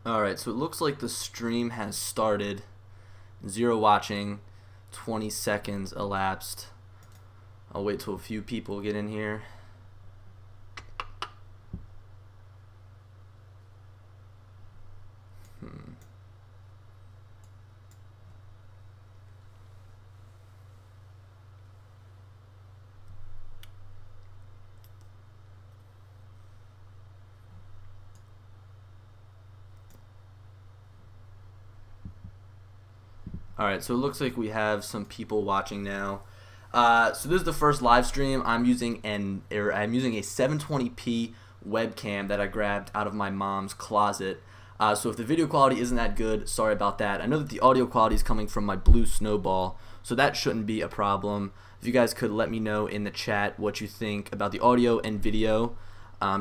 Alright, so it looks like the stream has started. 0 watching, 20 seconds elapsed. I'll wait till a few people get in here. Alright, so it looks like we have some people watching now. So this is the first live stream. I'm using a 720p webcam that I grabbed out of my mom's closet. So if the video quality isn't that good, sorry about that. I know that the audio quality is coming from my blue snowball, so that shouldn't be a problem. If you guys could let me know in the chat what you think about the audio and video,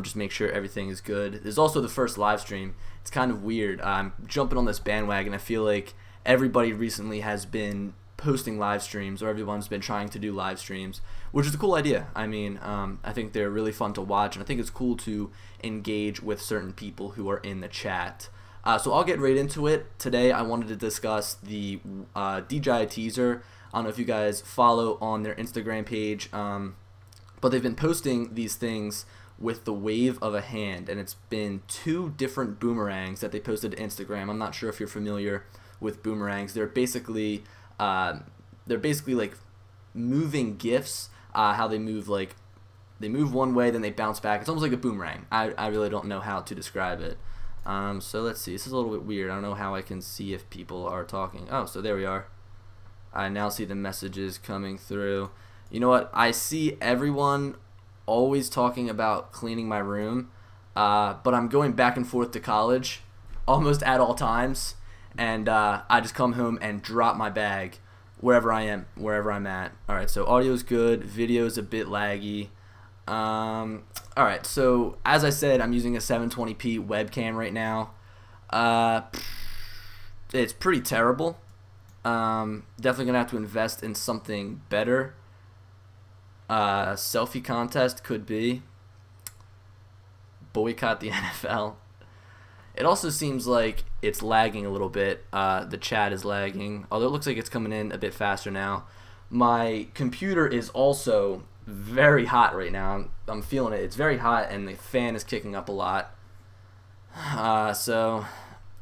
just make sure everything is good. This is also the first live stream. It's kind of weird. I'm jumping on this bandwagon. I feel like everybody recently has been posting live streams, or everyone's been trying to do live streams, which is a cool idea. I mean, I think they're really fun to watch, and I think it's cool to engage with certain people who are in the chat. So I'll get right into it. Today I wanted to discuss the DJI teaser. I don't know if you guys follow on their Instagram page, but they've been posting these things with the wave of a hand, and it's been 2 different boomerangs that they posted to Instagram. I'm not sure if you're familiar with boomerangs. They're basically like moving GIFs. How they move, like they move one way, then they bounce back. It's almost like a boomerang. I really don't know how to describe it. So let's see. This is a little bit weird. I don't know how I can see if people are talking. Oh, so there we are. I now see the messages coming through. You know what? I see everyone always talking about cleaning my room, but I'm going back and forth to college almost at all times. And I just come home and drop my bag wherever I'm at. Alright, so audio's good, video's a bit laggy. Alright, so as I said, I'm using a 720p webcam right now. It's pretty terrible. Definitely gonna have to invest in something better. Selfie contest could be. Boycott the NFL. It also seems like it's lagging a little bit. The chat is lagging, although it looks like it's coming in a bit faster now. My computer is also very hot right now. I'm feeling it. It's very hot, and the fan is kicking up a lot. So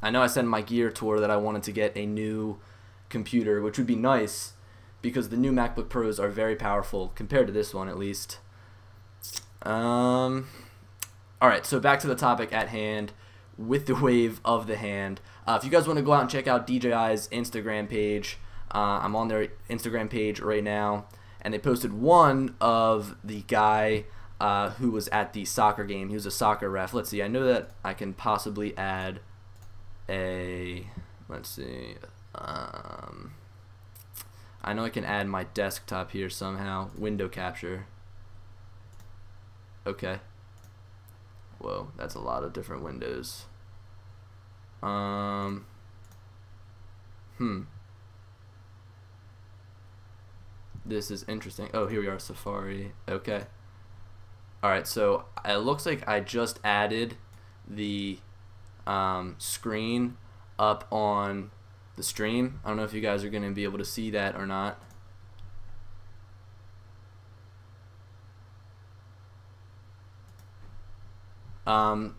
I know I said in my gear tour that I wanted to get a new computer, which would be nice because the new MacBook Pros are very powerful compared to this one, at least. Alright, so back to the topic at hand. With the wave of the hand. If you guys want to go out and check out DJI's Instagram page, I'm on their Instagram page right now, and they posted one of the guy who was at the soccer game. He was a soccer ref. Let's see. I know that I can possibly add a. Let's see. I know I can add my desktop here somehow. Window capture. Okay. Whoa, that's a lot of different windows. This is interesting. Oh, here we are, Safari. Okay. Alright, so it looks like I just added the screen up on the stream. I don't know if you guys are going to be able to see that or not.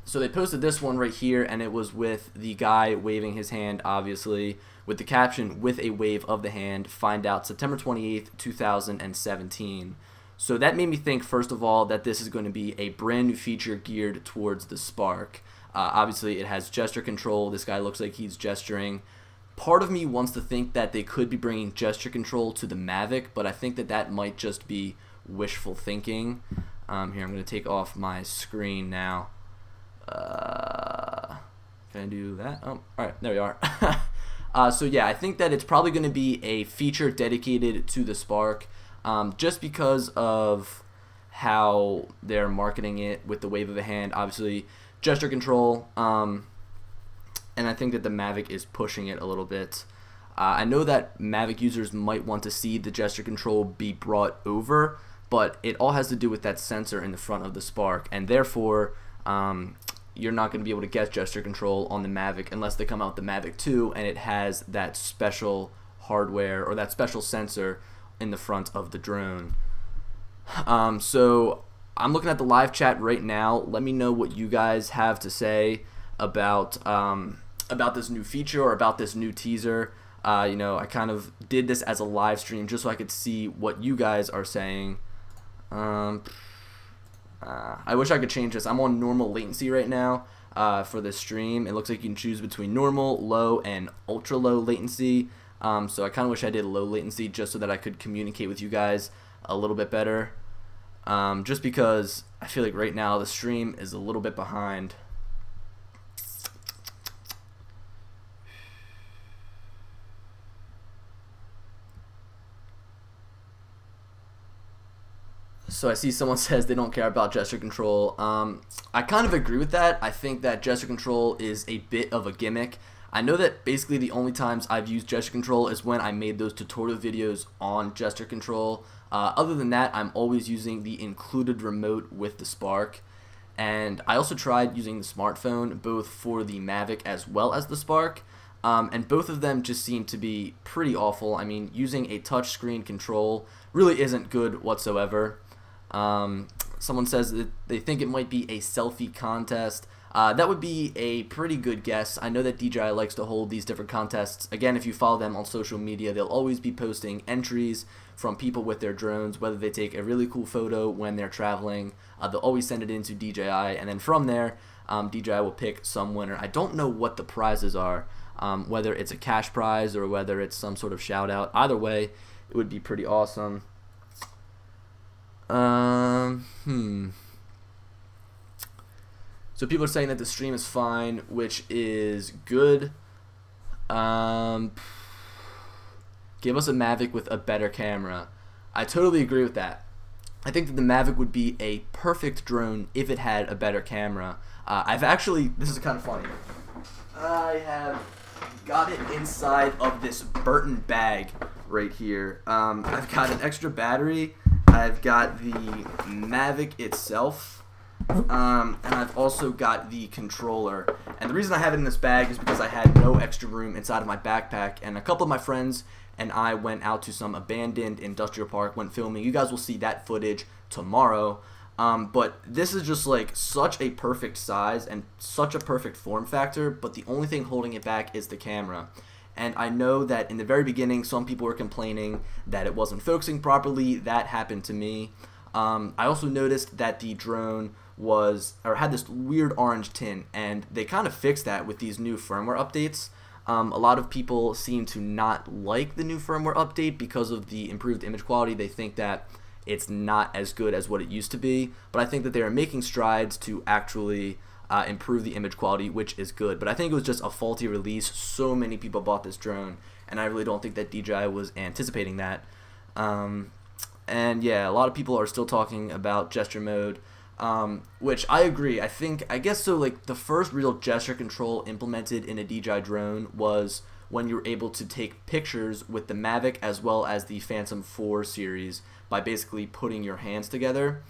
So they posted this one right here, and it was with the guy waving his hand, obviously, with the caption, "With a wave of the hand, find out September 28th, 2017. So that made me think, first of all, that this is going to be a brand new feature geared towards the Spark. Obviously, it has gesture control. This guy looks like he's gesturing. Part of me wants to think that they could be bringing gesture control to the Mavic, but I think that that might just be wishful thinking. Here, I'm going to take off my screen now. Can I do that? Oh, alright, there we are. So yeah, I think that it's probably going to be a feature dedicated to the Spark, just because of how they're marketing it with the wave of a hand. Obviously, gesture control, and I think that the Mavic is pushing it a little bit. I know that Mavic users might want to see the gesture control be brought over but it all has to do with that sensor in the front of the Spark, and therefore you're not going to be able to get gesture control on the Mavic unless they come out with the Mavic 2 and it has that special hardware or that special sensor in the front of the drone. So I'm looking at the live chat right now. Let me know what you guys have to say about this new feature or about this new teaser. You know, I kind of did this as a live stream just so I could see what you guys are saying. I wish I could change this. I'm on normal latency right now for this stream. It looks like you can choose between normal, low, and ultra low latency. So I kind of wish I did low latency just so that I could communicate with you guys a little bit better. Just because I feel like right now the stream is a little bit behind. So I see someone says they don't care about gesture control. I kind of agree with that. I think that gesture control is a bit of a gimmick. I know that basically the only times I've used gesture control is when I made those tutorial videos on gesture control. Other than that, I'm always using the included remote with the Spark. And I also tried using the smartphone both for the Mavic as well as the Spark. And both of them just seem to be pretty awful. I mean, using a touchscreen control really isn't good whatsoever. Someone says that they think it might be a selfie contest. That would be a pretty good guess. I know that DJI likes to hold these different contests. Again, if you follow them on social media, they'll always be posting entries from people with their drones, whether they take a really cool photo when they're traveling. They'll always send it into DJI, and then from there, DJI will pick some winner. I don't know what the prizes are, whether it's a cash prize or whether it's some sort of shout out. Either way, it would be pretty awesome. So people are saying that the stream is fine, which is good. Give us a Mavic with a better camera. I totally agree with that. I think that the Mavic would be a perfect drone if it had a better camera. I've actually, this is kind of funny. I have got it inside of this Burton bag right here. I've got an extra battery. I've got the Mavic itself. And I've also got the controller. And the reason I have it in this bag is because I had no extra room inside of my backpack. And a couple of my friends and I went out to some abandoned industrial park, went filming. You guys will see that footage tomorrow. But this is just like such a perfect size and such a perfect form factor. But the only thing holding it back is the camera. And I know that in the very beginning, some people were complaining that it wasn't focusing properly. That happened to me. I also noticed that the drone had this weird orange tint, and they kind of fixed that with these new firmware updates. A lot of people seem to not like the new firmware update because of the improved image quality. They think that it's not as good as what it used to be, but I think that they are making strides to actually improve the image quality, which is good. But I think it was just a faulty release. So many people bought this drone, and I really don't think that DJI was anticipating that. And yeah, a lot of people are still talking about gesture mode, which I agree. I guess so. Like the first real gesture control implemented in a DJI drone was when you were able to take pictures with the Mavic as well as the Phantom 4 series by basically putting your hands together.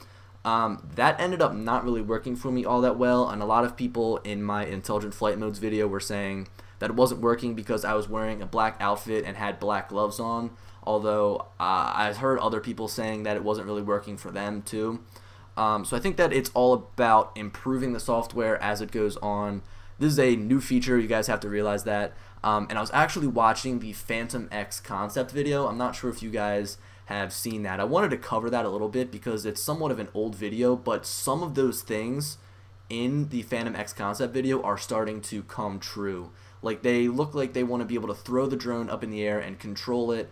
That ended up not really working for me all that well, and a lot of people in my Intelligent Flight Modes video were saying that it wasn't working because I was wearing a black outfit and had black gloves on, although I heard other people saying that it wasn't really working for them too. So I think that it's all about improving the software as it goes on. This is a new feature, you guys have to realize that. And I was actually watching the Phantom X concept video. I'm not sure if you guys have seen that. I wanted to cover that a little bit because it's somewhat of an old video, but some of those things in the Phantom X concept video are starting to come true. Like they look like they want to be able to throw the drone up in the air and control it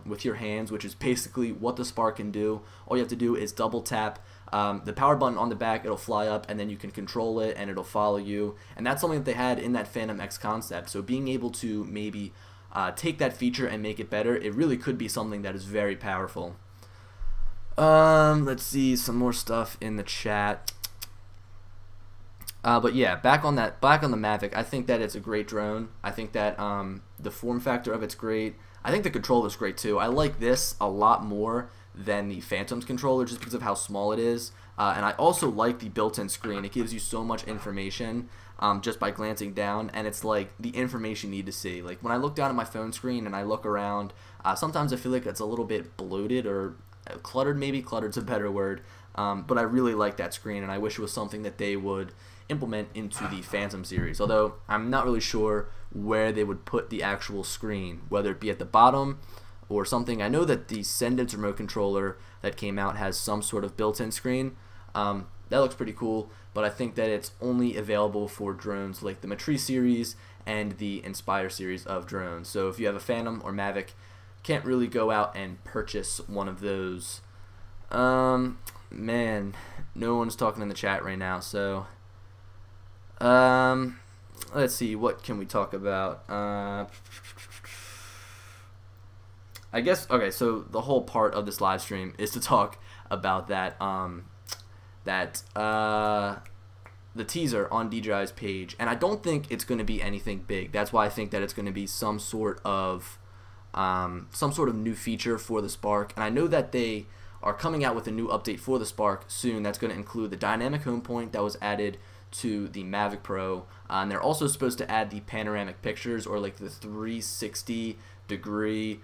with your hands, which is basically what the Spark can do. All you have to do is double tap the power button on the back, it'll fly up, and then you can control it and it'll follow you. And that's something that they had in that Phantom X concept. So being able to maybe take that feature and make it better, it really could be something that is very powerful. Let's see some more stuff in the chat. But yeah, back on the Mavic, I think that it's a great drone. I think that the form factor of it's great. I think the controller is great too. I like this a lot more than the Phantom's controller just because of how small it is. And I also like the built-in screen. It gives you so much information just by glancing down, and it's like the information you need to see. Like when I look down at my phone screen and I look around, sometimes I feel like it's a little bit bloated or cluttered, maybe. Cluttered's a better word. But I really like that screen, and I wish it was something that they would implement into the Phantom series. Although I'm not really sure where they would put the actual screen, whether it be at the bottom or something. I know that the Sendence remote controller that came out has some sort of built-in screen. That looks pretty cool, but I think that it's only available for drones like the Matrice series and the Inspire series of drones. So if you have a Phantom or Mavic, can't really go out and purchase one of those. Man, no one's talking in the chat right now, so let's see, what can we talk about? I guess, okay, so the whole part of this live stream is to talk about that the teaser on DJI's page, and I don't think it's going to be anything big. That's why I think that it's going to be some sort of new feature for the Spark, and I know that they are coming out with a new update for the Spark soon that's going to include the dynamic home point that was added to the Mavic Pro, and they're also supposed to add the panoramic pictures, or like the 360 degree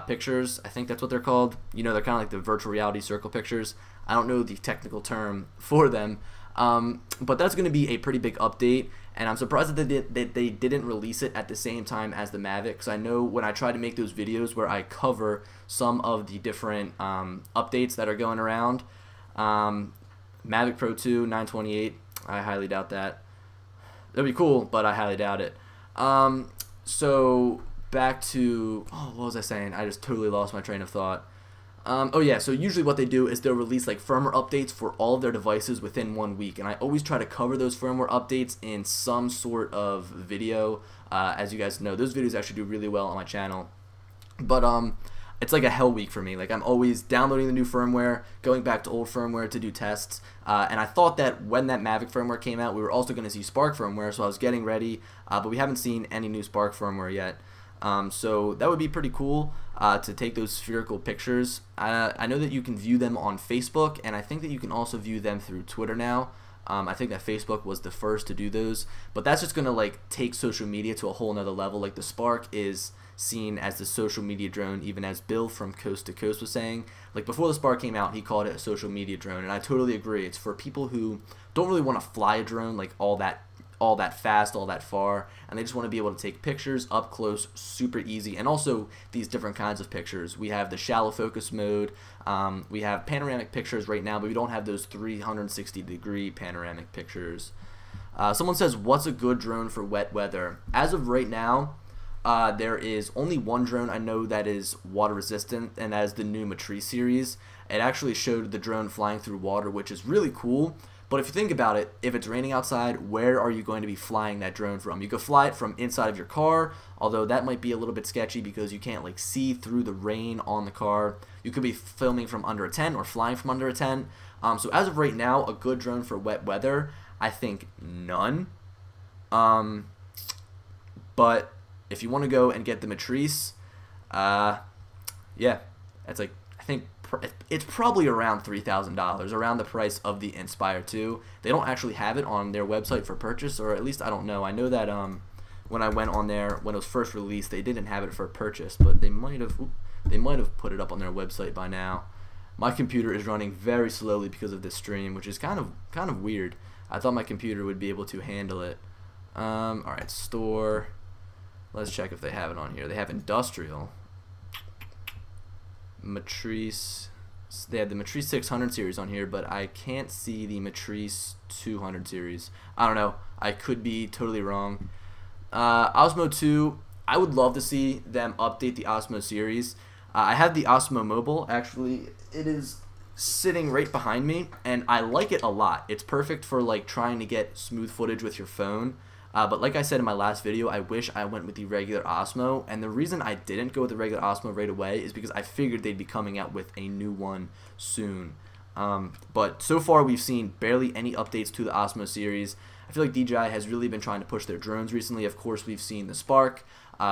pictures. I think that's what they're called. You know, they're kind of like the virtual reality circle pictures. I don't know the technical term for them, but that's going to be a pretty big update, and I'm surprised that they didn't release it at the same time as the Mavic, because I know when I try to make those videos where I cover some of the different updates that are going around, Mavic Pro 2, 928, I highly doubt that. That'd be cool, but I highly doubt it. So back to, what was I saying? I just totally lost my train of thought. Oh yeah, so usually what they do is they'll release like firmware updates for all of their devices within 1 week, and I always try to cover those firmware updates in some sort of video. As you guys know, those videos actually do really well on my channel, but it's like a hell week for me. Like, I'm always downloading the new firmware, going back to old firmware to do tests, and I thought that when that Mavic firmware came out, we were also going to see Spark firmware, so I was getting ready, but we haven't seen any new Spark firmware yet. So that would be pretty cool to take those spherical pictures. I know that you can view them on Facebook, and I think that you can also view them through Twitter now. I think that Facebook was the first to do those, but that's just gonna like take social media to a whole nother level. Like, the Spark is seen as the social media drone, even as Bill from Coast to Coast was saying. Like, before the Spark came out, he called it a social media drone, and I totally agree. It's for people who don't really want to fly a drone like all that fast, all that far, and they just want to be able to take pictures up close, super easy, and also these different kinds of pictures. We have the shallow focus mode, we have panoramic pictures right now, but we don't have those 360 degree panoramic pictures. Someone says, what's a good drone for wet weather? As of right now, there is only one drone I know that is water resistant, and that is the new Matrice series. It actually showed the drone flying through water, which is really cool. But if you think about it, if it's raining outside, where are you going to be flying that drone from? You could fly it from inside of your car, although that might be a little bit sketchy because you can't like see through the rain on the car. You could be filming from under a tent or flying from under a tent. So as of right now, a good drone for wet weather, I think none. But if you want to go and get the Matrice, yeah, it's like, I think it's probably around $3,000, around the price of the Inspire 2. They don't actually have it on their website for purchase, or at least I don't know. I know that when I went on there when it was first released, they didn't have it for purchase, but they might have put it up on their website by now. My computer is running very slowly because of this stream, which is kind of weird. I thought my computer would be able to handle it. All right, store. Let's check if they have it on here. They have industrial. Matrice, they have the Matrice 600 series on here, but I can't see the Matrice 200 series. I don't know, I could be totally wrong. Osmo 2, I would love to see them update the Osmo series. I have the Osmo Mobile, actually. It is sitting right behind me, and I like it a lot. It's perfect for like trying to get smooth footage with your phone. But like I said in my last video, I wish I went with the regular Osmo, and the reason I didn't go with the regular Osmo right away is because I figured they'd be coming out with a new one soon. But so far we've seen barely any updates to the Osmo series. I feel like DJI has really been trying to push their drones recently. Of course, we've seen the Spark,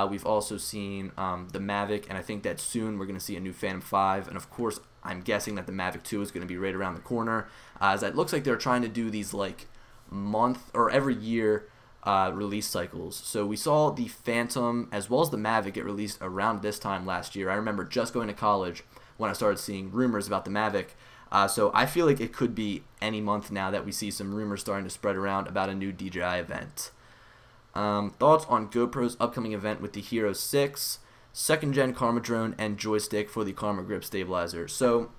we've also seen the Mavic, and I think that soon we're going to see a new Phantom 5, and of course I'm guessing that the Mavic 2 is going to be right around the corner, as it looks like they're trying to do these like month or every year release cycles. So we saw the Phantom as well as the Mavic get released around this time last year. I remember just going to college when I started seeing rumors about the Mavic. So I feel like it could be any month now that we see some rumors starting to spread around about a new DJI event. Thoughts on GoPro's upcoming event with the Hero 6, 2nd gen Karma drone, and joystick for the Karma grip stabilizer. So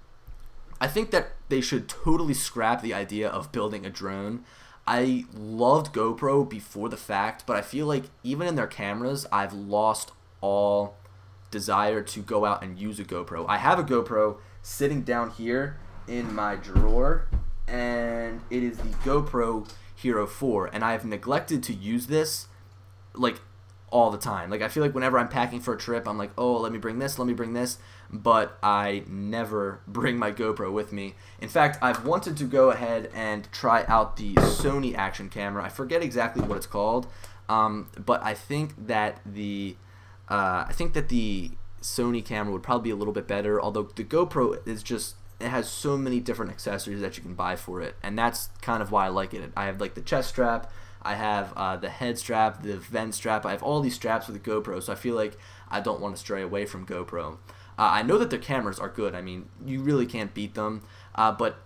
I think that they should totally scrap the idea of building a drone. I loved GoPro before the fact, but I feel like even in their cameras, I've lost all desire to go out and use a GoPro. I have a GoPro sitting down here in my drawer, and it is the GoPro Hero 4, and I have neglected to use this like all the time. Like I feel like whenever I'm packing for a trip, I'm like, oh, let me bring this, but I never bring my GoPro with me. In fact, I've wanted to go ahead and try out the Sony action camera. I forget exactly what it's called, but I think that the Sony camera would probably be a little bit better, although the GoPro is just, it has so many different accessories that you can buy for it, and that's kind of why I like it. I have like the chest strap, I have the head strap, the vent strap, I have all these straps with the GoPro, so I feel like I don't want to stray away from GoPro. I know that their cameras are good, I mean, you really can't beat them, but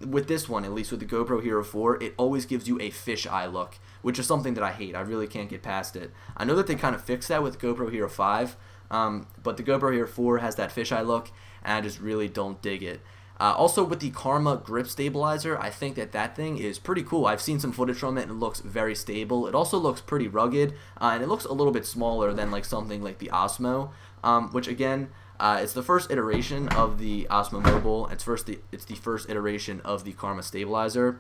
with this one, at least with the GoPro Hero 4, it always gives you a fisheye look, which is something that I hate. I really can't get past it. I know that they kind of fixed that with GoPro Hero 5, but the GoPro Hero 4 has that fisheye look, and I just really don't dig it. Also, with the Karma grip stabilizer, I think that thing is pretty cool. I've seen some footage from it, and it looks very stable. It also looks pretty rugged, and it looks a little bit smaller than like something like the Osmo, which again, it's the first iteration of the Osmo Mobile. It's the first iteration of the Karma stabilizer.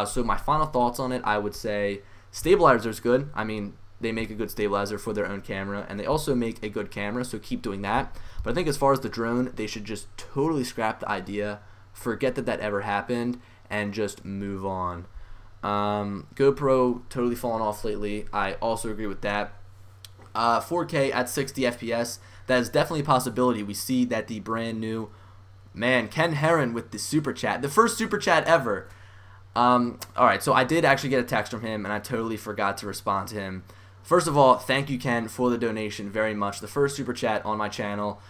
So my final thoughts on it, I would say stabilizer is good. I mean, they make a good stabilizer for their own camera, and they also make a good camera, so keep doing that. But I think as far as the drone, they should just totally scrap the idea, forget that ever happened, and just move on. GoPro totally fallen off lately. I also agree with that. 4K at 60 FPS, that is definitely a possibility. We see that the brand new, man, Ken Heron with the super chat, the first super chat ever. Alright, so I did actually get a text from him, and I totally forgot to respond to him. First of all, thank you, Ken, for the donation very much. The first super chat on my channel.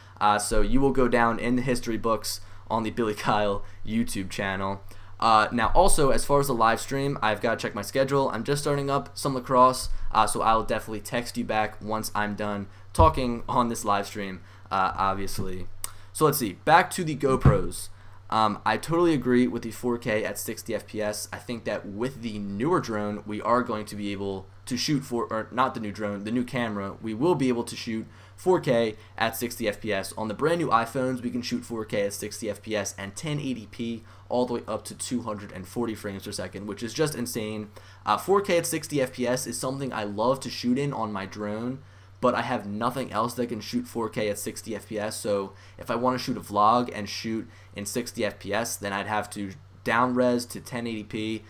So you will go down in the history books on the Billy Kyle YouTube channel. Now, also, as far as the live stream, I've got to check my schedule. I'm just starting up some lacrosse, so I'll definitely text you back once I'm done talking on this live stream, obviously. So let's see. Back to the GoPros. I totally agree with the 4K at 60 FPS. I think that with the newer drone, we are going to be able to shoot or not the new drone, the new camera, we will be able to shoot 4K at 60 FPS. On the brand new iPhones, we can shoot 4K at 60 FPS and 1080p all the way up to 240 frames per second, which is just insane. 4K at 60 FPS is something I love to shoot in on my drone, but I have nothing else that can shoot 4K at 60 FPS, so if I want to shoot a vlog and shoot in 60 FPS, then I'd have to down res to 1080p.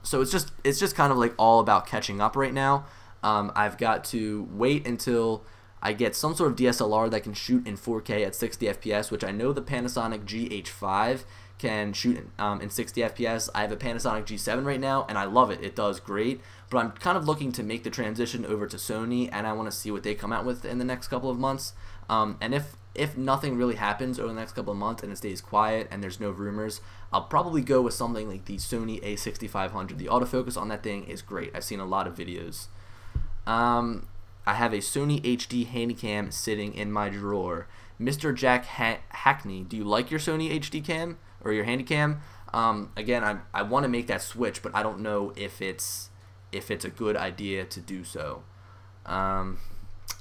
So it's just kind of like all about catching up right now. I've got to wait until I get some sort of DSLR that can shoot in 4K at 60 FPS, which I know the Panasonic GH5 can shoot in 60 FPS. I have a Panasonic G7 right now, and I love it. It does great, but I'm kind of looking to make the transition over to Sony, and I want to see what they come out with in the next couple of months. And if nothing really happens over the next couple of months and it stays quiet and there's no rumors, I'll probably go with something like the Sony a6500. The autofocus on that thing is great. I've seen a lot of videos. I have a Sony HD Handycam sitting in my drawer. Mr. Jack Hackney, do you like your Sony HD cam or your Handycam? Again, I want to make that switch, but I don't know if it's a good idea to do so.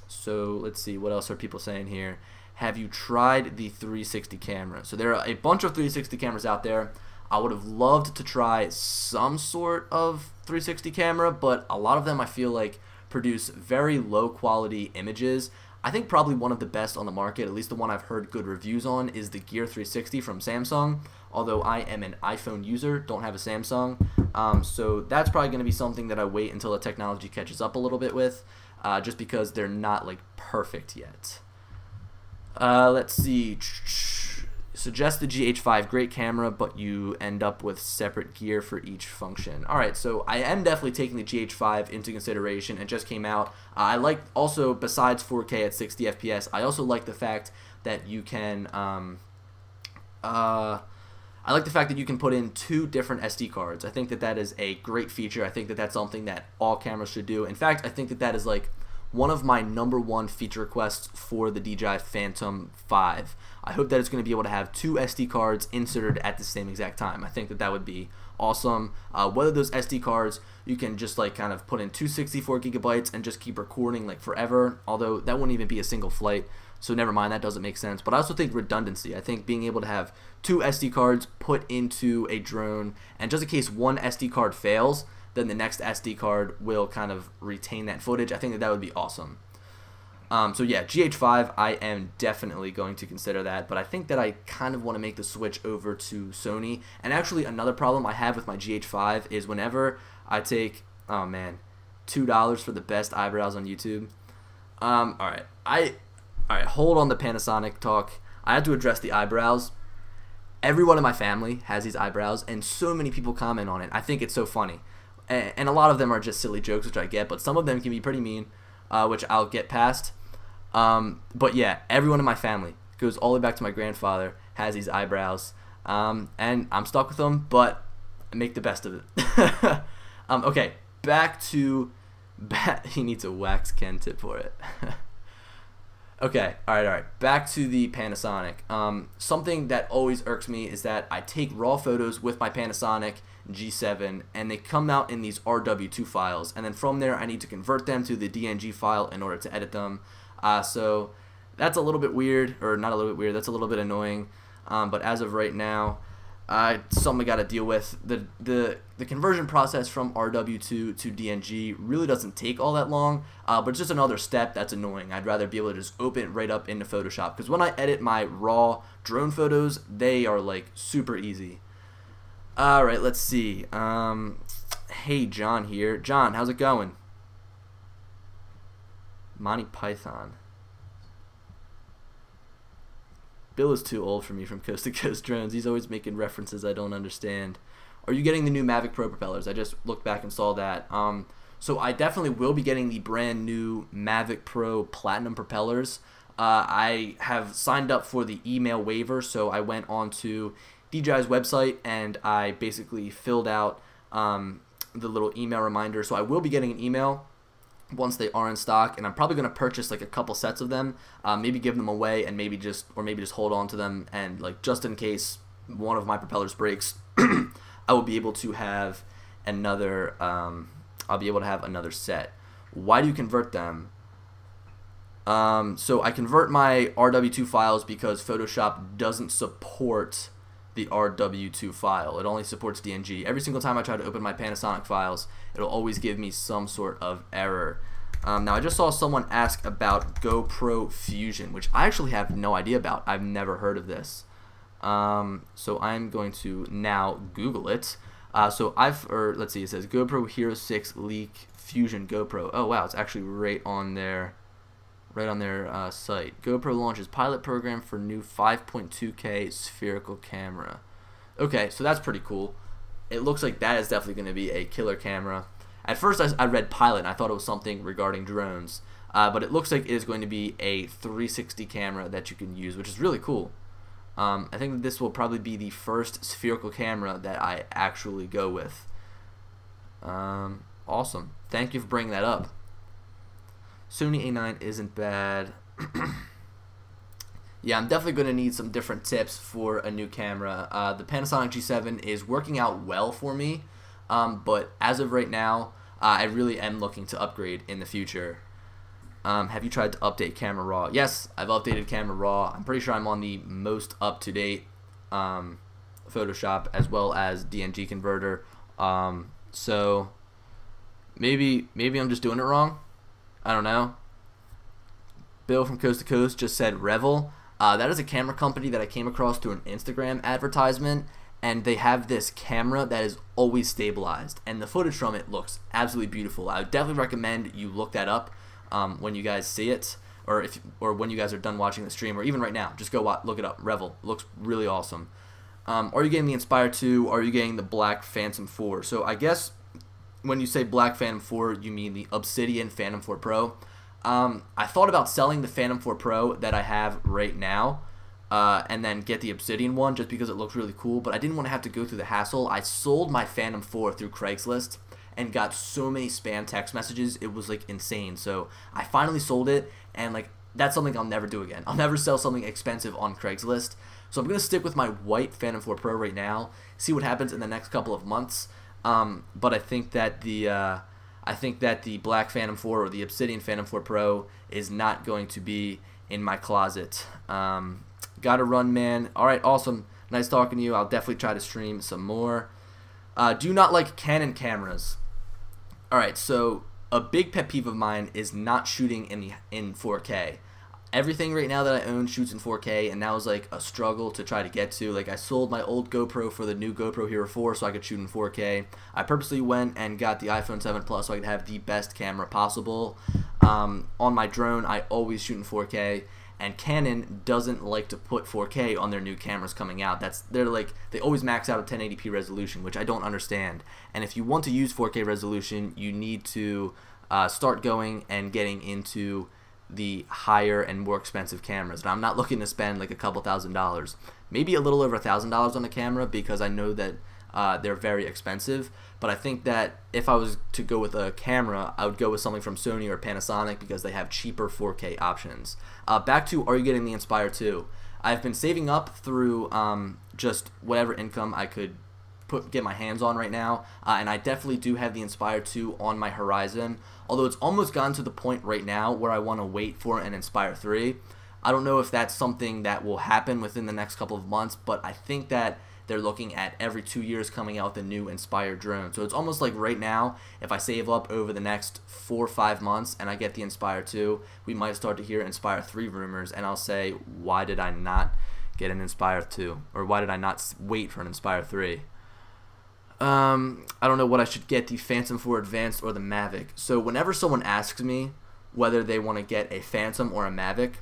So let's see, what else are people saying here? Have you tried the 360 camera? So there are a bunch of 360 cameras out there. I would have loved to try some sort of 360 camera, but a lot of them I feel like produce very low quality images. I think probably one of the best on the market, at least the one I've heard good reviews on, is the Gear 360 from Samsung. Although I am an iPhone user, don't have a Samsung. So that's probably going to be something that I wait until the technology catches up a little bit with, just because they're not like perfect yet. Let's see. suggest the GH5, great camera, but you end up with separate gear for each function. Alright, so I am definitely taking the GH5 into consideration. It just came out. I like also, besides 4K at 60 FPS, I also like the fact that you can I like the fact that you can put in 2 different SD cards. I think that that is a great feature. I think that that's something that all cameras should do. In fact, I think that that is like one of my #1 feature requests for the DJI Phantom 5. I hope that it's going to be able to have 2 SD cards inserted at the same exact time. I think that that would be awesome. Whether those SD cards, you can just like kind of put in 264 gigabytes and just keep recording like forever, although that wouldn't even be a single flight. So never mind, that doesn't make sense. But I also think redundancy. I think being able to have 2 SD cards put into a drone, and just in case one SD card fails, then the next SD card will kind of retain that footage. I think that that would be awesome. So yeah, GH5, I am definitely going to consider that, but I think that I kind of want to make the switch over to Sony. And actually, another problem I have with my GH5 is whenever I take, oh man, $2 for the best eyebrows on YouTube. Alright, hold on the Panasonic talk. I have to address the eyebrows. Everyone in my family has these eyebrows, and so many people comment on it. I think it's so funny. And a lot of them are just silly jokes, which I get, but some of them can be pretty mean, which I'll get past. But yeah, everyone in my family, goes all the way back to my grandfather, has these eyebrows. And I'm stuck with them, but I make the best of it. Okay, back to... he needs a wax Ken tip for it. Okay, alright, back to the Panasonic. Something that always irks me is that I take raw photos with my Panasonic G7 and they come out in these RW2 files, and then from there I need to convert them to the DNG file in order to edit them. So that's a little bit weird, or not a little bit weird, that's a little bit annoying, but as of right now, it's something I got to deal with. The conversion process from RW2 to DNG really doesn't take all that long, but it's just another step that's annoying. I'd rather be able to just open it right up into Photoshop, because when I edit my raw drone photos, they are like super easy. Alright, let's see. Hey, John here. John, how's it going? Monty Python. Bill is too old for me from Coast to Coast Drones. He's always making references I don't understand. Are you getting the new Mavic Pro propellers? I just looked back and saw that. So I definitely will be getting the brand new Mavic Pro Platinum propellers. I have signed up for the email waiver, so I went on to DJI's website and I basically filled out the little email reminder. So I will be getting an email once they are in stock, and I'm probably going to purchase like a couple sets of them, maybe give them away, and maybe just hold on to them, and like just in case one of my propellers breaks, I will be able to have another. I'll be able to have another set. Why do you convert them? So I convert my RW2 files because Photoshop doesn't support the RW2 file. It only supports DNG. Every single time I try to open my Panasonic files, it'll always give me some sort of error. Now I just saw someone ask about GoPro Fusion, which I actually have no idea about. I've never heard of this. So I'm going to now Google it. Let's see, it says GoPro Hero 6 Leak Fusion GoPro. Oh wow, it's actually right on their site. GoPro launches pilot program for new 5.2K spherical camera. Okay, so that's pretty cool. It looks like that is definitely going to be a killer camera. At first I read pilot and I thought it was something regarding drones, but it looks like it is going to be a 360 camera that you can use, which is really cool. I think that this will probably be the first spherical camera that I actually go with. Awesome. Thank you for bringing that up. Sony A9 isn't bad. Yeah, I'm definitely going to need some different tips for a new camera. The Panasonic G7 is working out well for me, but as of right now, I really am looking to upgrade in the future. Have you tried to update Camera Raw? Yes, I've updated Camera Raw. I'm pretty sure I'm on the most up-to-date Photoshop as well as DNG converter. So maybe I'm just doing it wrong. I don't know. Bill from Coast to Coast just said Revel. That is a camera company that I came across through an Instagram advertisement, and they have this camera that is always stabilized, and the footage from it looks absolutely beautiful. I would definitely recommend you look that up when you guys see it, or when you guys are done watching the stream, or even right now, just go look it up. Revel, it looks really awesome. Are you getting the Inspire 2? Or are you getting the Black Phantom 4? So I guess when you say Black Phantom 4, you mean the Obsidian Phantom 4 Pro. I thought about selling the Phantom 4 Pro that I have right now, and then get the Obsidian one just because it looks really cool, but I didn't want to have to go through the hassle. I sold my Phantom 4 through Craigslist and got so many spam text messages, it was like insane. So I finally sold it, and like that's something I'll never do again. I'll never sell something expensive on Craigslist. So I'm going to stick with my white Phantom 4 Pro right now, see what happens in the next couple of months. But I think that the Black Phantom 4 or the Obsidian Phantom 4 Pro is not going to be in my closet. Gotta run, man. Alright, awesome. Nice talking to you. I'll definitely try to stream some more. Do you not like Canon cameras? Alright, so a big pet peeve of mine is not shooting in 4K. Everything right now that I own shoots in 4K, and that was like a struggle to try to get to. Like, I sold my old GoPro for the new GoPro Hero 4 so I could shoot in 4K. I purposely went and got the iPhone 7 Plus so I could have the best camera possible. On my drone, I always shoot in 4K, and Canon doesn't like to put 4K on their new cameras coming out. They always max out a 1080p resolution, which I don't understand. And if you want to use 4K resolution, you need to start going and getting into the higher and more expensive cameras. And I'm not looking to spend like a couple $1,000s, maybe a little over $1,000 on a camera, because I know that they're very expensive. But I think that if I was to go with a camera, I would go with something from Sony or Panasonic because they have cheaper 4K options. Back to, are you getting the Inspire 2? I've been saving up through just whatever income I could get my hands on right now, and I definitely do have the Inspire 2 on my horizon, although it's almost gotten to the point right now where I want to wait for an Inspire 3. I don't know if that's something that will happen within the next couple of months, but I think that they're looking at every 2 years coming out with a new Inspire drone. So it's almost like right now, if I save up over the next 4 or 5 months and I get the Inspire 2, we might start to hear Inspire 3 rumors, and I'll say, why did I not get an Inspire 2? Or why did I not wait for an Inspire 3? I don't know what I should get, the Phantom 4 Advanced or the Mavic. So whenever someone asks me whether they want to get a Phantom or a Mavic,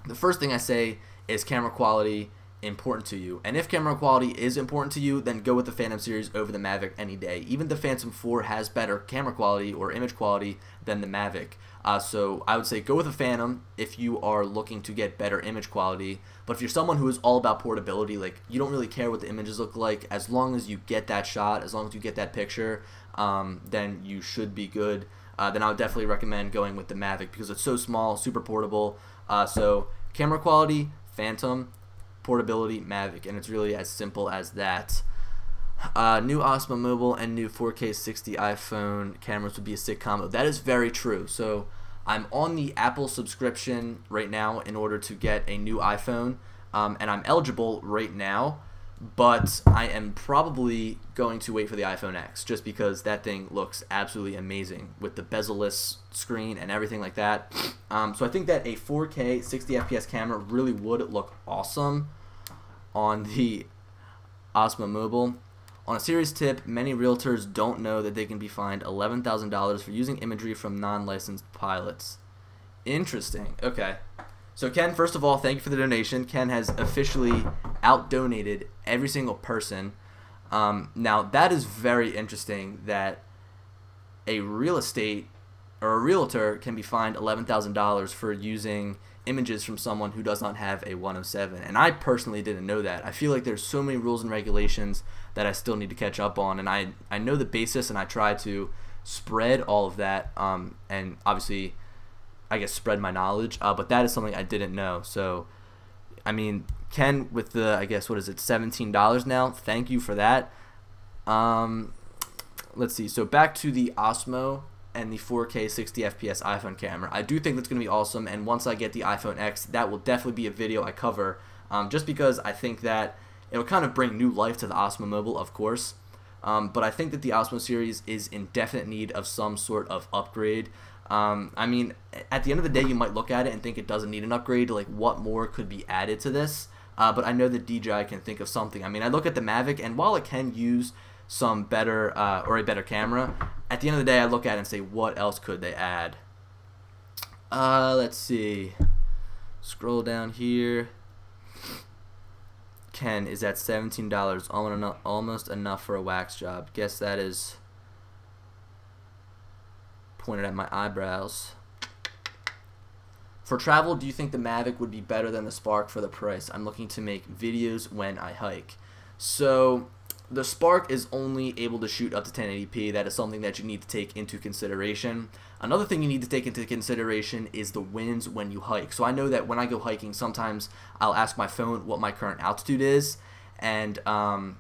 the first thing I say is camera quality important to you. And if camera quality is important to you, then go with the Phantom series over the Mavic any day. Even the Phantom 4 has better camera quality or image quality than the Mavic. So I would say go with a Phantom if you are looking to get better image quality. But if you're someone who is all about portability, like you don't really care what the images look like, as long as you get that shot, as long as you get that picture, then you should be good. Then I would definitely recommend going with the Mavic because it's so small, super portable. So camera quality, Phantom, portability, Mavic, and it's really as simple as that. New Osmo Mobile and new 4K 60 iPhone cameras would be a sick combo. That is very true. So I'm on the Apple subscription right now in order to get a new iPhone, and I'm eligible right now, but I am probably going to wait for the iPhone X just because that thing looks absolutely amazing with the bezel-less screen and everything like that. So I think that a 4K 60 FPS camera really would look awesome on the Osmo Mobile. On a serious tip, many realtors don't know that they can be fined $11,000 for using imagery from non-licensed pilots. Interesting. Okay. So Ken, first of all, thank you for the donation. Ken has officially out-donated every single person. Now, that is very interesting that a real estate or a realtor can be fined $11,000 for using images from someone who does not have a 107. And I personally didn't know that. I feel like there's so many rules and regulations that I still need to catch up on. And I know the basis, and I try to spread all of that, and obviously I guess spread my knowledge, but that is something I didn't know. So I mean, Ken, with the, I guess, what is it, $17 now, thank you for that. Let's see, so back to the Osmo and the 4K 60 FPS iPhone camera. I do think that's going to be awesome, and once I get the iPhone X, that will definitely be a video I cover, just because I think that it'll kind of bring new life to the Osmo Mobile, of course. But I think that the Osmo series is in definite need of some sort of upgrade. I mean, at the end of the day, you might look at it and think it doesn't need an upgrade, like what more could be added to this? But I know that DJI can think of something. I mean, I look at the Mavic, and while it can use some better, or a better camera, at the end of the day, I look at it and say, what else could they add? Let's see. Scroll down here. Ken is at $17. Almost enough for a wax job. Guess that is pointed at my eyebrows. For travel, do you think the Mavic would be better than the Spark for the price? I'm looking to make videos when I hike. So the Spark is only able to shoot up to 1080p. That is something that you need to take into consideration. Another thing you need to take into consideration is the winds when you hike. So I know that when I go hiking, sometimes I'll ask my phone what my current altitude is, and I'm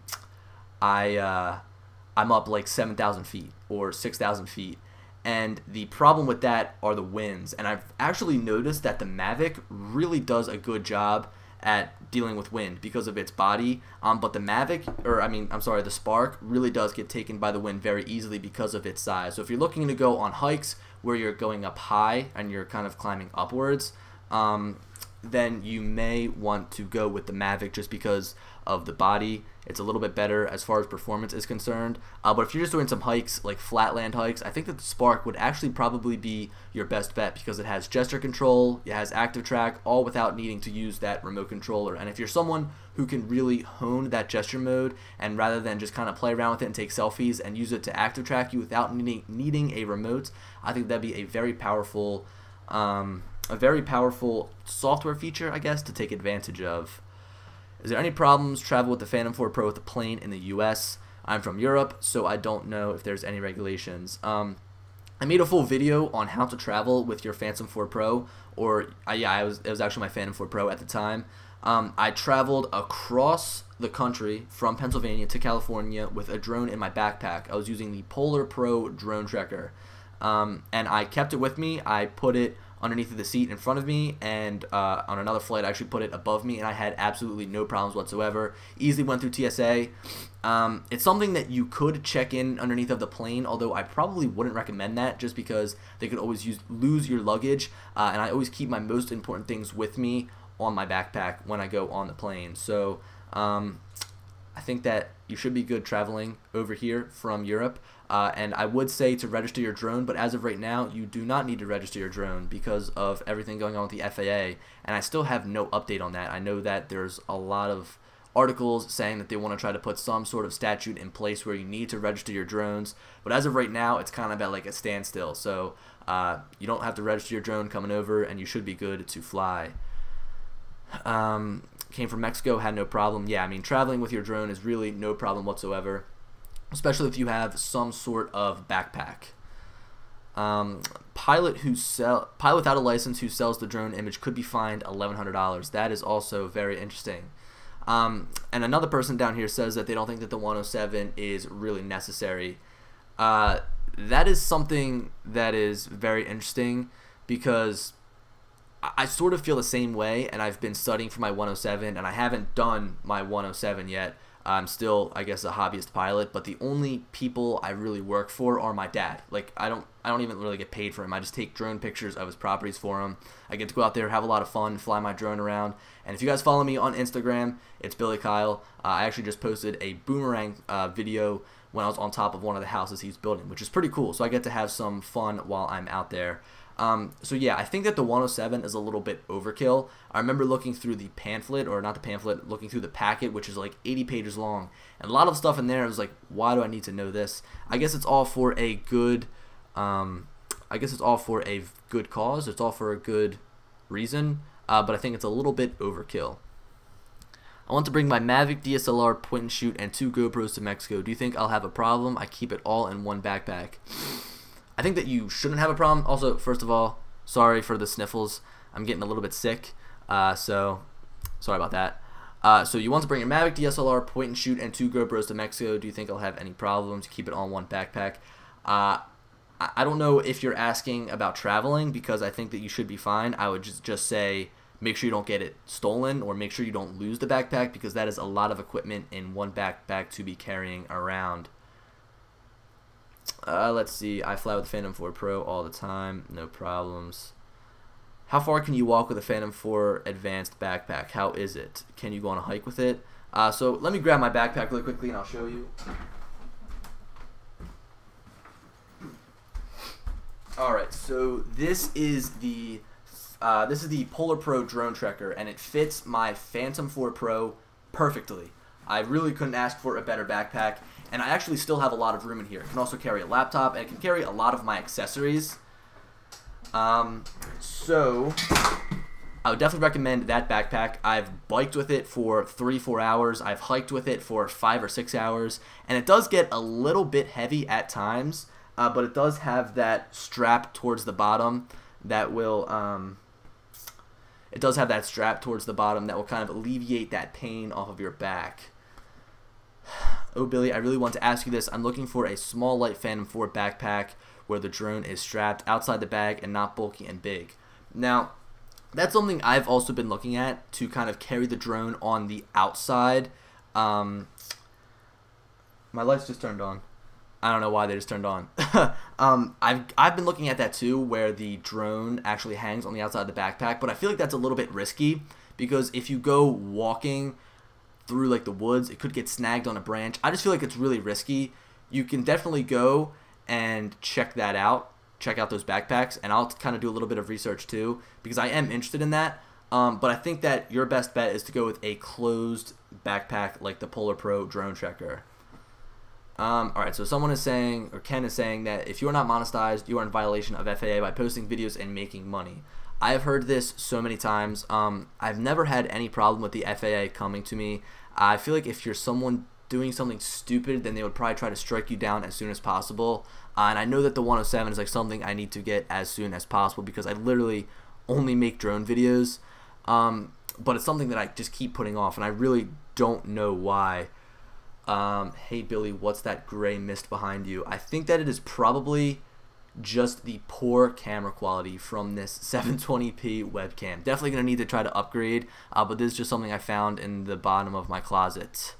up like 7,000 feet or 6,000 feet. And the problem with that are the winds. And I've actually noticed that the Mavic really does a good job at dealing with wind because of its body. But the the Spark really does get taken by the wind very easily because of its size. So if you're looking to go on hikes where you're going up high and you're kind of climbing upwards, then you may want to go with the Mavic just because of the body. It's a little bit better as far as performance is concerned. But if you're just doing some hikes, like flatland hikes, I think that the Spark would actually probably be your best bet because it has gesture control, it has active track, all without needing to use that remote controller. And if you're someone who can really hone that gesture mode, and rather than just kind of play around with it and take selfies and use it to active track you without needing a remote, I think that'd be a very powerful software feature, I guess, to take advantage of. Is there any problems travel with the Phantom 4 Pro with the plane in the US? I'm from Europe, so I don't know if there's any regulations. I made a full video on how to travel with your Phantom 4 Pro, or it was actually my Phantom 4 Pro at the time. I traveled across the country from Pennsylvania to California with a drone in my backpack. I was using the Polar Pro drone tracker, and I kept it with me. I put it underneath of the seat in front of me, and on another flight I actually put it above me, and I had absolutely no problems whatsoever. Easily went through TSA. It's something that you could check in underneath of the plane, although I probably wouldn't recommend that just because they could always lose your luggage, and I always keep my most important things with me on my backpack when I go on the plane. So I think that you should be good traveling over here from Europe. And I would say to register your drone, but as of right now, you do not need to register your drone because of everything going on with the FAA, and I still have no update on that. I know that there's a lot of articles saying that they want to try to put some sort of statute in place where you need to register your drones, but as of right now, it's kind of at like a standstill. So you don't have to register your drone coming over, and you should be good to fly. Came from Mexico, had no problem. Yeah, I mean, traveling with your drone is really no problem whatsoever, especially if you have some sort of backpack. Pilot without a license who sells the drone image could be fined $1,100. That is also very interesting. And another person down here says that they don't think that the 107 is really necessary. That is something that is very interesting because I sort of feel the same way, and I've been studying for my 107, and I haven't done my 107 yet. I'm still, I guess, a hobbyist pilot, but the only people I really work for are my dad. Like, I don't even really get paid for him. I just take drone pictures of his properties for him. I get to go out there, have a lot of fun, fly my drone around. And if you guys follow me on Instagram, it's Billy Kyle. I actually just posted a boomerang video when I was on top of one of the houses he's building, which is pretty cool. So I get to have some fun while I'm out there. So yeah, I think that the 107 is a little bit overkill. I remember looking through the pamphlet, or not the pamphlet, looking through the packet, which is like 80 pages long, and a lot of stuff in there. I was like, why do I need to know this? I guess it's all for a good, cause. It's all for a good reason. But I think it's a little bit overkill. I want to bring my Mavic DSLR point and shoot and 2 GoPros to Mexico. Do you think I'll have a problem? I keep it all in one backpack. I think that you shouldn't have a problem. Also, first of all, sorry for the sniffles. I'm getting a little bit sick, so sorry about that. So you want to bring your Mavic DSLR, point and shoot, and 2 GoPros to Mexico. Do you think I'll have any problems? Keep it all in one backpack. I don't know if you're asking about traveling, because I think that you should be fine. I would just say make sure you don't get it stolen, or make sure you don't lose the backpack, because that is a lot of equipment in one backpack to be carrying around. Let's see. I fly with the Phantom 4 Pro all the time. No problems. How far can you walk with a Phantom 4 Advanced backpack? How is it? Can you go on a hike with it? So let me grab my backpack really quickly and I'll show you. Alright, so this is the Polar Pro drone tracker, and it fits my Phantom 4 Pro perfectly. I really couldn't ask for a better backpack, and I actually still have a lot of room in here. It can also carry a laptop, and it can carry a lot of my accessories. So I would definitely recommend that backpack. I've biked with it for 3-4 hours. I've hiked with it for 5 or 6 hours, and it does get a little bit heavy at times, but it does have that strap towards the bottom that will kind of alleviate that pain off of your back. Oh, Billy, I really want to ask you this. I'm looking for a small light Phantom 4 backpack where the drone is strapped outside the bag and not bulky and big. Now, that's something I've also been looking at, to kind of carry the drone on the outside. My lights just turned on. I don't know why they just turned on. I've been looking at that too, where the drone actually hangs on the outside of the backpack, but I feel like that's a little bit risky, because if you go walking through like the woods, it could get snagged on a branch. I just feel like it's really risky. You can definitely go and check that out. Check out those backpacks, and I'll kind of do a little bit of research too, because I am interested in that. But I think that your best bet is to go with a closed backpack like the Polar Pro drone tracker. Alright, so someone is saying, or Ken is saying, that if you are not monetized, you are in violation of FAA by posting videos and making money. I have heard this so many times. I've never had any problem with the FAA coming to me. I feel like if you're someone doing something stupid, then they would probably try to strike you down as soon as possible. And I know that the 107 is like something I need to get as soon as possible, because I literally only make drone videos. But it's something that I just keep putting off, and I really don't know why. Hey Billy, what's that gray mist behind you? I think that it is probably just the poor camera quality from this 720p webcam. Definitely going to need to try to upgrade, but this is just something I found in the bottom of my closet.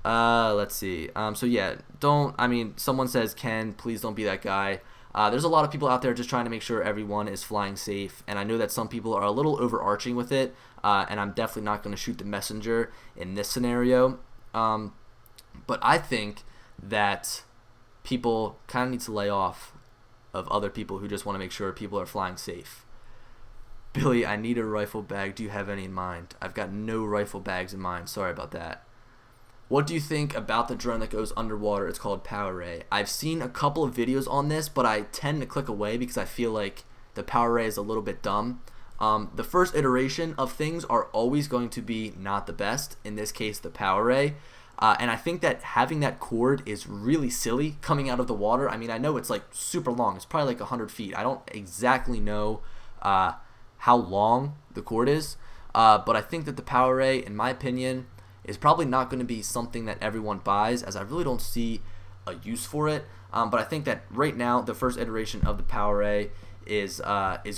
Let's see. So yeah, someone says, Ken, please don't be that guy. There's a lot of people out there just trying to make sure everyone is flying safe, and I know that some people are a little overarching with it, and I'm definitely not going to shoot the messenger in this scenario. But I think that people kind of need to lay off of other people who just want to make sure people are flying safe. Billy, I need a rifle bag. Do you have any in mind? I've got no rifle bags in mind. Sorry about that. What do you think about the drone that goes underwater? It's called Power Ray. I've seen a couple of videos on this, but I tend to click away because I feel like the Power Ray is a little bit dumb. The first iteration of things are always going to be not the best, in this case the Power Ray. And I think that having that cord is really silly coming out of the water. I mean, I know it's like super long. It's probably like 100 feet. I don't exactly know how long the cord is, but I think that the Power Ray, in my opinion, is probably not going to be something that everyone buys, as I really don't see a use for it. But I think that right now the first iteration of the Power Ray is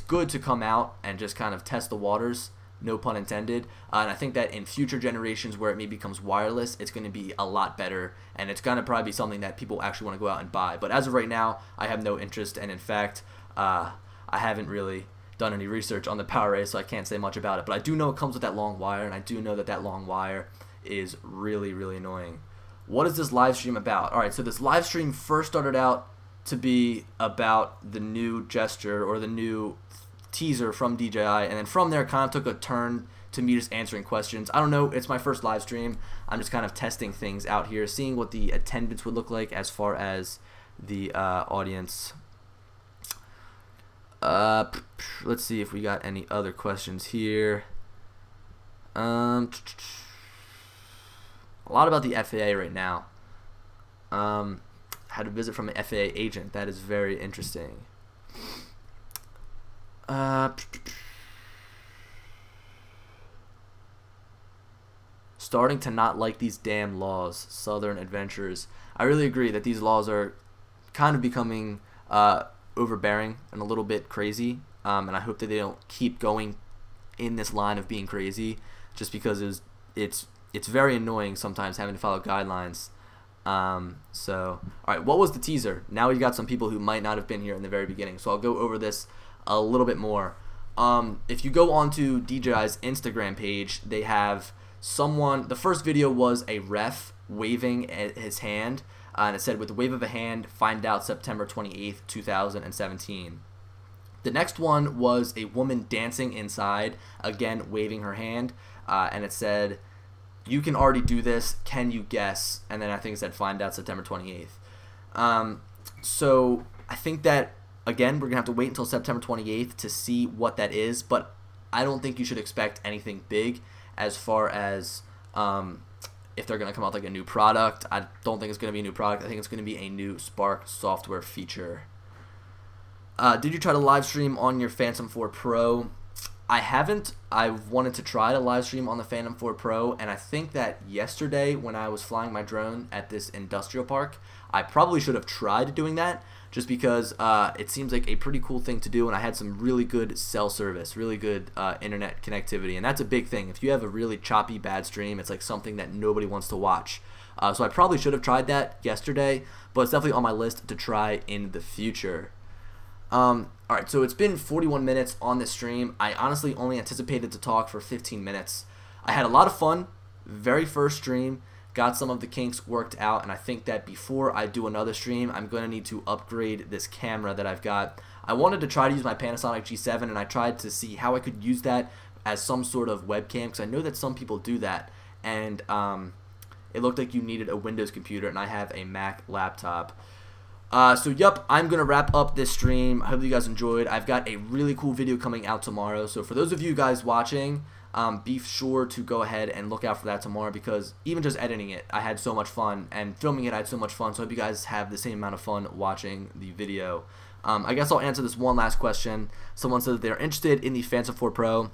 good to come out and just kind of test the waters, no pun intended. And I think that in future generations where it maybe becomes wireless, it's going to be a lot better, and it's going to probably be something that people actually want to go out and buy. But as of right now, I have no interest, and in fact, I haven't really done any research on the Power Ray, so I can't say much about it. But I do know it comes with that long wire, and I do know that that long wire is really, really annoying. What is this live stream about? Alright, so this live stream first started out to be about the new gesture, or the new teaser from DJI, and then from there kind of took a turn to me just answering questions. I don't know, it's my first live stream. I'm just kind of testing things out here, seeing what the attendance would look like as far as the audience. Let's see if we got any other questions here. A lot about the FAA right now. Had a visit from an FAA agent. That is very interesting. Starting to not like these damn laws, Southern Adventurers. I really agree that these laws are kind of becoming overbearing and a little bit crazy, and I hope that they don't keep going in this line of being crazy, just because it's very annoying sometimes having to follow guidelines. So, alright, what was the teaser? Now we've got some people who might not have been here in the very beginning, so I'll go over this a little bit more. If you go onto DJI's Instagram page, they have someone, the first video was a ref waving his hand, and it said, with the wave of a hand, find out September 28th, 2017. The next one was a woman dancing inside, again waving her hand, and it said, you can already do this, can you guess? And then I think it said find out September 28th. So I think that, again, we're going to have to wait until September 28th to see what that is, but I don't think you should expect anything big as far as if they're going to come out with like a new product. I don't think it's going to be a new product. I think it's going to be a new Spark software feature. Did you try to live stream on your Phantom 4 Pro? I haven't. I wanted to try to live stream on the Phantom 4 Pro, and I think that yesterday when I was flying my drone at this industrial park, I probably should have tried doing that just because it seems like a pretty cool thing to do, and I had some really good cell service, really good internet connectivity, and that's a big thing. If you have a really choppy, bad stream, it's like something that nobody wants to watch. So I probably should have tried that yesterday, but it's definitely on my list to try in the future. Alright, so it's been 41 minutes on this stream. I honestly only anticipated to talk for 15 minutes. I had a lot of fun. Very first stream. Got some of the kinks worked out, and I think that before I do another stream, I'm going to need to upgrade this camera that I've got. I wanted to try to use my Panasonic G7, and I tried to see how I could use that as some sort of webcam, because I know that some people do that, and it looked like you needed a Windows computer, and I have a Mac laptop. So yep, I'm going to wrap up this stream. I hope you guys enjoyed. I've got a really cool video coming out tomorrow. So for those of you guys watching, be sure to go ahead and look out for that tomorrow, because even just editing it, I had so much fun, and filming it, I had so much fun. So I hope you guys have the same amount of fun watching the video. I guess I'll answer this one last question. Someone said that they're interested in the Phantom 4 Pro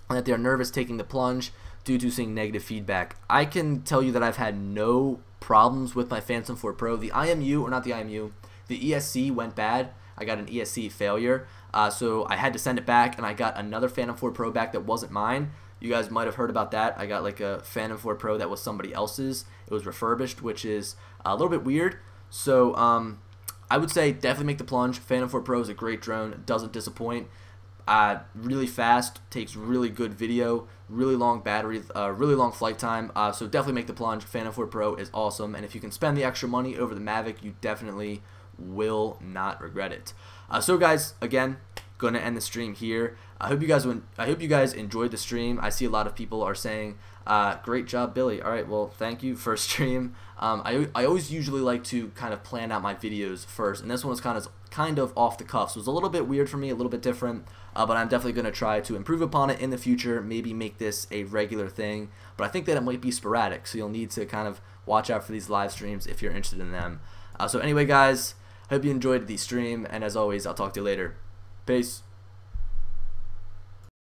and that they're nervous taking the plunge due to seeing negative feedback. I can tell you that I've had no problems with my Phantom 4 Pro. The IMU, or not the IMU, the ESC went bad. I got an ESC failure, so I had to send it back, and I got another Phantom 4 Pro back that wasn't mine. You guys might have heard about that. I got like a Phantom 4 Pro that was somebody else's. It was refurbished, which is a little bit weird. So I would say definitely make the plunge. Phantom 4 Pro is a great drone. Doesn't disappoint. Really fast, takes really good video, really long battery, really long flight time, so definitely make the plunge. Phantom 4 Pro is awesome, and if you can spend the extra money over the Mavic, you definitely will not regret it. So guys, again, gonna end the stream here. I hope you guys enjoyed the stream. I see a lot of people are saying, great job, Billy. All right, well, thank you for stream. I always usually like to kind of plan out my videos first, and this one was kind of off the cuff, so it was a little bit weird for me, a little bit different, but I'm definitely going to try to improve upon it in the future, maybe make this a regular thing, but I think that it might be sporadic, so you'll need to kind of watch out for these live streams if you're interested in them. So anyway, guys, hope you enjoyed the stream, and as always, I'll talk to you later. Peace.